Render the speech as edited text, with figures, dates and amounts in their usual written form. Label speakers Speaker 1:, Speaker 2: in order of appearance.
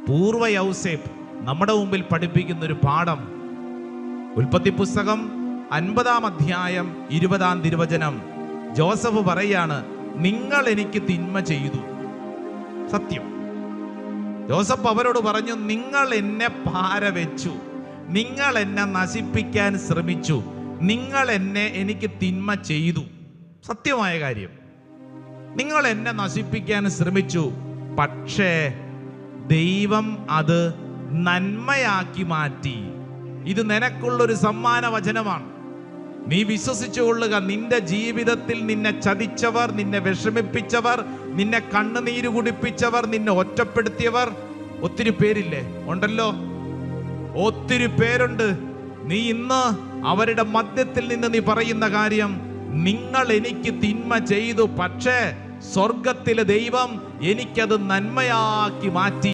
Speaker 1: പൂർവ്വ യൗസേപ്പ് നമ്മുടെ മുമ്പിൽ പഠിപ്പിക്കുന്ന ഒരു പാഠം. ഉൽപ്പത്തി പുസ്തകം 50 അധ്യായം 20 തിരുവചനം. ജോസഫ് പറയാണ്, നിങ്ങൾ എനിക്ക് തിന്മ ചെയ്തു. സത്യം. ജോസഫ് അവരോട് പറഞ്ഞു, നിങ്ങൾ എന്നെ പാര വെച്ചു, നിങ്ങൾ എന്നെ നശിപ്പിക്കാൻ ശ്രമിച്ചു, നിങ്ങൾ എനിക്ക് തിന്മ ചെയ്തു. സത്യമായ കാര്യം, നിങ്ങൾ എന്നെ നശിപ്പിക്കാൻ ശ്രമിച്ചു. പക്ഷേ ദൈവം അത് നന്മയാക്കി മാറ്റി. ഇത് നിനക്കുള്ളൊരു സമ്മാന വചനമാണ്. നീ വിശ്വസിച്ചു കൊള്ളുക. നിന്റെ ജീവിതത്തിൽ നിന്നെ ചതിച്ചവർ, നിന്നെ വിഷമിപ്പിച്ചവർ, നിന്നെ കണ്ണുനീര് കുടിപ്പിച്ചവർ, നിന്നെ ഒറ്റപ്പെടുത്തിയവർ ഒത്തിരി പേരില്ലേ? ഉണ്ടല്ലോ, ഒത്തിരി പേരുണ്ട്. നീ ഇന്ന് അവരുടെ മധ്യത്തിൽ നിന്ന് നീ പറയുന്ന കാര്യം, നിങ്ങൾ എനിക്ക് തിന്മ ചെയ്തു, പക്ഷേ സ്വർഗത്തിലെ ദൈവം എനിക്കത് നന്മയാക്കി മാറ്റി.